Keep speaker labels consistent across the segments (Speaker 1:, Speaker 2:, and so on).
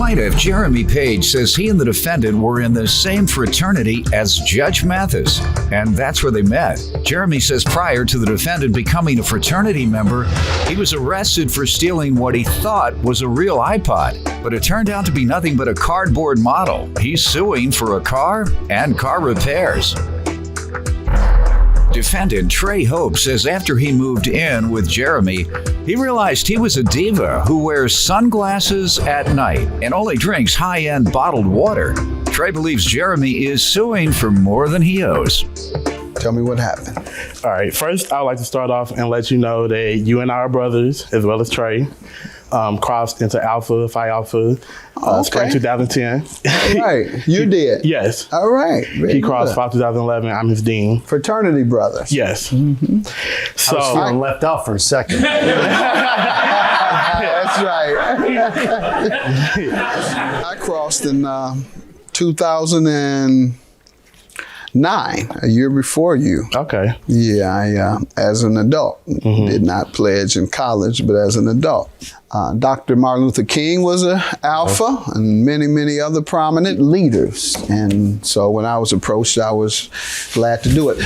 Speaker 1: Plaintiff Jeremy Page says he and the defendant were in the same fraternity as Judge Mathis, and that's where they met. Jeremy says prior to the defendant becoming a fraternity member, he was arrested for stealing what he thought was a real iPod, but it turned out to be nothing but a cardboard model. He's suing for a car and car repairs. Defendant Trey Hope says after he moved in with Jeremy, he realized he was a diva who wears sunglasses at night and only drinks high-end bottled water. Trey believes Jeremy is suing for more than he owes.
Speaker 2: Tell me what happened.
Speaker 3: All right, first I would like to start off and let you know that you and I are brothers, as well as Trey. Crossed into Phi Alpha, spring 2010.
Speaker 2: Right, you did?
Speaker 3: Yes.
Speaker 2: All right.
Speaker 3: He crossed Phi 2011. I'm his dean.
Speaker 2: Fraternity brothers.
Speaker 3: Yes.
Speaker 4: Mm-hmm.
Speaker 3: So
Speaker 4: I was feeling left out for a second.
Speaker 2: That's right. I crossed in 2009, a year before you.
Speaker 3: Okay.
Speaker 2: Yeah, I, as an adult, did not pledge in college, but as an adult. Dr. Martin Luther King was an alpha, and many, many other prominent leaders. And so when I was approached, I was glad to do it.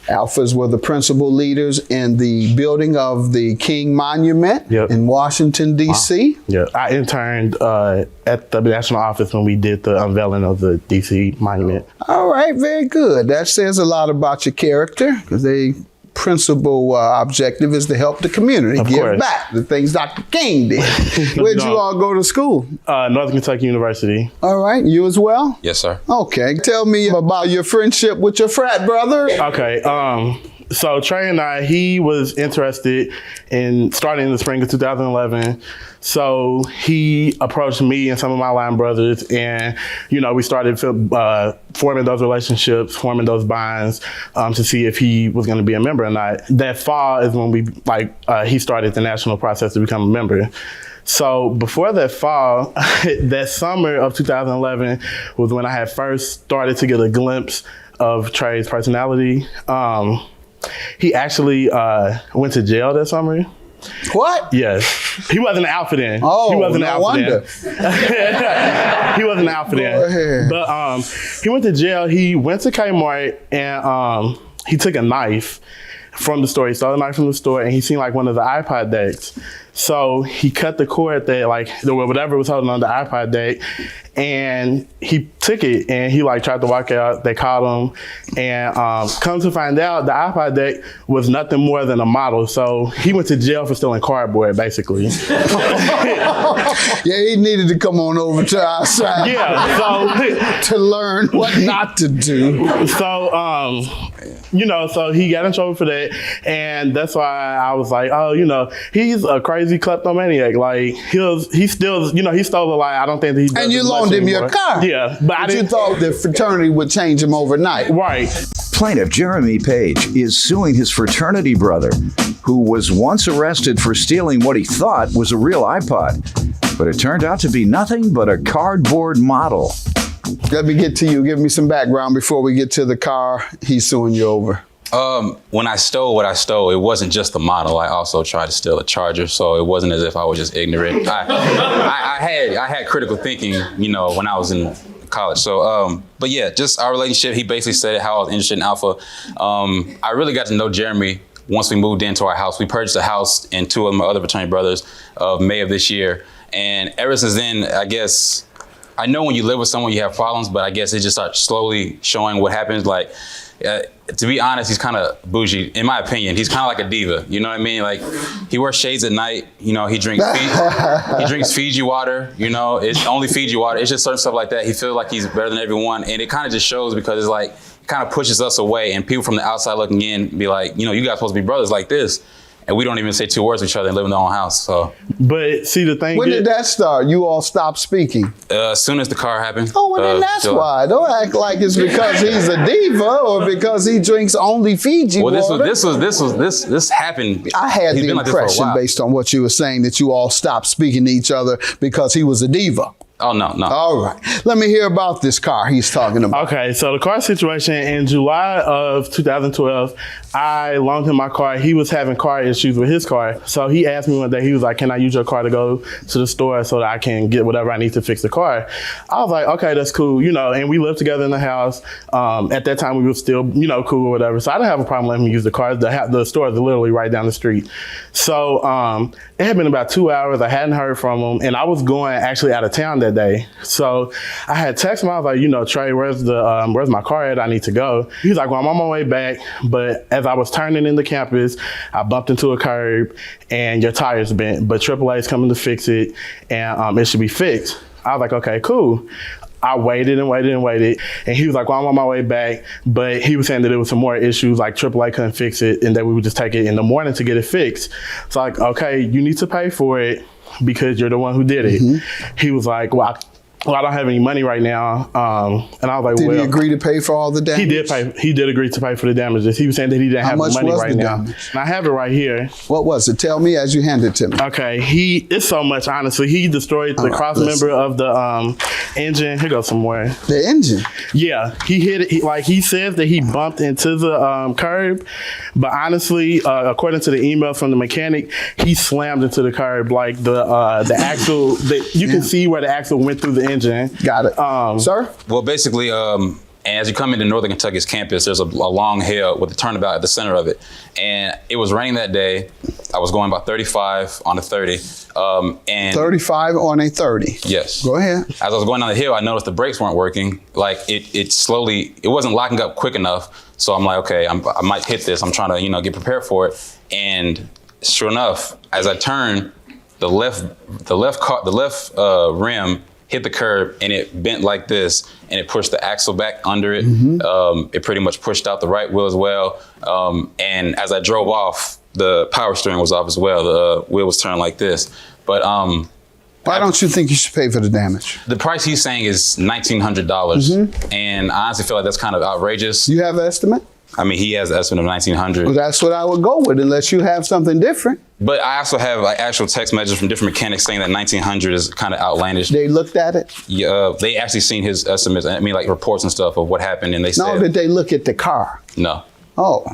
Speaker 2: Alphas were the principal leaders in the building of the King Monument in Washington, D.C.
Speaker 3: Wow. Yeah, I interned at the national office when we did the unveiling of the D.C. Monument.
Speaker 2: All right, very good. That says a lot about your character, because they principal objective is to help the community, give back the things Dr. King did. Where'd you all go to school?
Speaker 3: Northern Kentucky University.
Speaker 2: All right, you as well?
Speaker 5: Yes, sir.
Speaker 2: Okay, tell me about your friendship with your frat brother.
Speaker 3: Okay, so Trey and I, he was interested in starting in the spring of 2011. So he approached me and some of my line brothers, and we started forming those relationships, forming those bonds to see if he was going to be a member or not. That fall is when he started the national process to become a member. So before that fall, that summer of 2011 was when I had first started to get a glimpse of Trey's personality. He actually went to jail that summer.
Speaker 2: What?
Speaker 3: Yes. He wasn't an alpha then.
Speaker 2: Oh,
Speaker 3: he wasn't
Speaker 2: no
Speaker 3: an alpha
Speaker 2: wonder.
Speaker 3: Then. He wasn't an alpha then. But he went to jail. He went to Kmart and he took a knife from the store. He stole a knife from the store and he seen one of the iPod decks. So he cut the cord that whatever was holding on the iPod deck, and he took it and he tried to walk out. They caught him, and come to find out, the iPod deck was nothing more than a model. So he went to jail for stealing cardboard, basically.
Speaker 2: Yeah, he needed to come on over to our side.
Speaker 3: Yeah, so
Speaker 2: to learn what not to do. So so he got in trouble for that, and that's why I was like, he's a crazy kleptomaniac. He stole a lot. I don't think that he does. And you loaned him your car.
Speaker 3: Yeah, but
Speaker 2: you thought the fraternity would change him overnight.
Speaker 3: Right.
Speaker 1: Plaintiff Jeremy Page is suing his fraternity brother, who was once arrested for stealing what he thought was a real iPod, but it turned out to be nothing but a cardboard model.
Speaker 2: Let me get to you. Give me some background before we get to the car he's suing you over.
Speaker 5: When I stole what I stole, it wasn't just the model. I also tried to steal a charger, so it wasn't as if I was just ignorant. I had critical thinking, when I was in college. So, but yeah, just our relationship. He basically said how I was interested in alpha. I really got to know Jeremy once we moved into our house. We purchased a house and two of my other fraternity brothers of May of this year, and ever since then, I guess. I know when you live with someone, you have problems, but I guess it just starts slowly showing what happens. To be honest, he's kind of bougie, in my opinion. He's kind of like a diva, you know what I mean? He wears shades at night, he drinks Fiji water, it's only Fiji water. It's just certain stuff like that. He feels like he's better than everyone, and it kind of just shows because it's it kind of pushes us away, and people from the outside looking in be like, you guys supposed to be brothers like this. And we don't even say two words to each other and live in our own house. So,
Speaker 3: but see the thing.
Speaker 2: When did that start? You all stopped speaking.
Speaker 5: As soon as the car happened.
Speaker 2: Oh, well then that's why. Don't act like it's because he's a diva or because he drinks only Fiji water.
Speaker 5: This happened.
Speaker 2: I had the impression based on what you were saying that you all stopped speaking to each other because he was a diva.
Speaker 5: Oh, no.
Speaker 2: All right. Let me hear about this car he's talking about.
Speaker 3: Okay, so the car situation in July of 2012, I loaned him my car. He was having car issues with his car. So he asked me one day, he was like, can I use your car to go to the store so that I can get whatever I need to fix the car? I was like, okay, that's cool. And we lived together in the house. At that time, we were still, cool or whatever. So I didn't have a problem letting him use the car. The store is literally right down the street. So it had been about 2 hours. I hadn't heard from him. And I was going actually out of town that day. So I had texted him. I was like, Trey, where's my car at? I need to go. He was like, well, I'm on my way back. But as I was turning into campus, I bumped into a curb and your tire's bent. But AAA is coming to fix it and it should be fixed. I was like, okay, cool. I waited and waited and waited. And he was like, well, I'm on my way back. But he was saying that there was some more issues, like AAA couldn't fix it and that we would just take it in the morning to get it fixed. So like, okay, you need to pay for it because you're the one who did it. Mm-hmm. He was like, well, I don't have any money right now. And I was like,
Speaker 2: did he agree to pay for all the damage?
Speaker 3: He did pay. He did agree to pay for the damages. He was saying that he didn't have the money right now. And I have it right here.
Speaker 2: What was it? Tell me as you hand it to me.
Speaker 3: Okay. It's so much, honestly. He destroyed the cross member of the engine. Here goes some more.
Speaker 2: The engine?
Speaker 3: Yeah. He hit it. He says that he bumped into the curb. But honestly, according to the email from the mechanic, he slammed into the curb. Like the axle, you can see where the axle went through the engine.
Speaker 2: Got it. Sir?
Speaker 5: Well, basically, as you come into Northern Kentucky's campus, there's a long hill with a turnabout at the center of it. And it was raining that day. I was going about 35 on a 30. And 35
Speaker 2: on a 30?
Speaker 5: Yes.
Speaker 2: Go ahead.
Speaker 5: As I was going down the hill, I noticed the brakes weren't working. Like it wasn't locking up quick enough. So I'm like, okay, I might hit this. I'm trying to, get prepared for it. And sure enough, as I turned, the left rim hit the curb and it bent like this and it pushed the axle back under it. Mm-hmm. It pretty much pushed out the right wheel as well. And as I drove off, the power steering was off as well. The wheel was turned like this. But
Speaker 2: why don't you think you should pay for the damage?
Speaker 5: The price he's saying is $1,900. Mm-hmm. And I honestly feel like that's kind of outrageous.
Speaker 2: You have an estimate?
Speaker 5: I mean, he has an estimate of $1,900.
Speaker 2: Well, that's what I would go with, unless you have something different.
Speaker 5: But I also have actual text messages from different mechanics saying that $1,900 is kind of outlandish.
Speaker 2: They looked at it?
Speaker 5: Yeah, they actually seen his estimates. I mean, like reports and stuff of what happened, and they said.
Speaker 2: No, did they look at the car?
Speaker 5: No.
Speaker 2: Oh.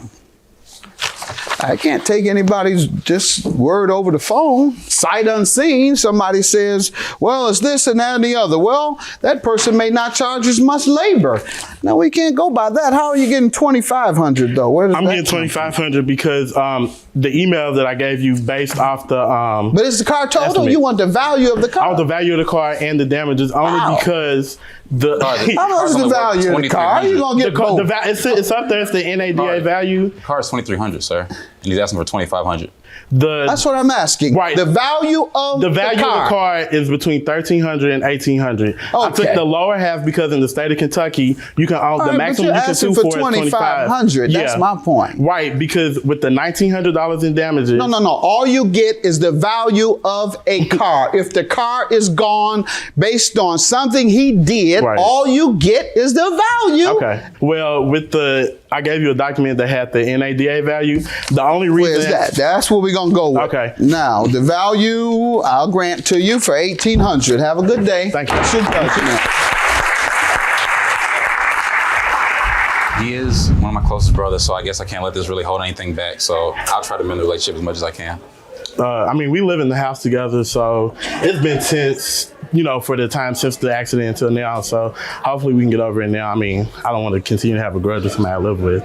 Speaker 2: I can't take anybody's just word over the phone. Sight unseen, somebody says, well, it's this and that and the other. Well, that person may not charge as much labor. No, we can't go by that. How are you getting $2,500 though? Where
Speaker 3: I'm getting $2,500 because the email that I gave you based off the
Speaker 2: But is the car total? You want the value of the car?
Speaker 3: I want the value of the car and the damages only because
Speaker 2: how much is the value of the car? How are you gonna get both?
Speaker 3: It's up there. It's the NADA value.
Speaker 5: The car is $2,300, sir, and he's asking for $2,500.
Speaker 2: That's what I'm asking.
Speaker 3: Right.
Speaker 2: The value of the car.
Speaker 3: Of the car is between $1,300 and $1,800. Okay. I took the lower half because in the state of Kentucky, you can own the maximum you can sue for is $2,500.
Speaker 2: That's my point.
Speaker 3: Right, because with the $1,900 in damages.
Speaker 2: No. All you get is the value of a car. If the car is gone based on something he did, all you get is the value.
Speaker 3: Okay. Well, I gave you a document that had the NADA value. The only reason
Speaker 2: where's that? That's what we're gonna go with.
Speaker 3: Okay.
Speaker 2: Now the value I'll grant to you for $1,800. Have a good day.
Speaker 3: Thank you.
Speaker 5: He is one of my closest brothers, so I guess I can't let this really hold anything back. So I'll try to mend the relationship as much as I can.
Speaker 3: I mean, we live in the house together, so it's been tense, for the time since the accident until now. So hopefully we can get over it now. I mean, I don't want to continue to have a grudge with somebody I live with.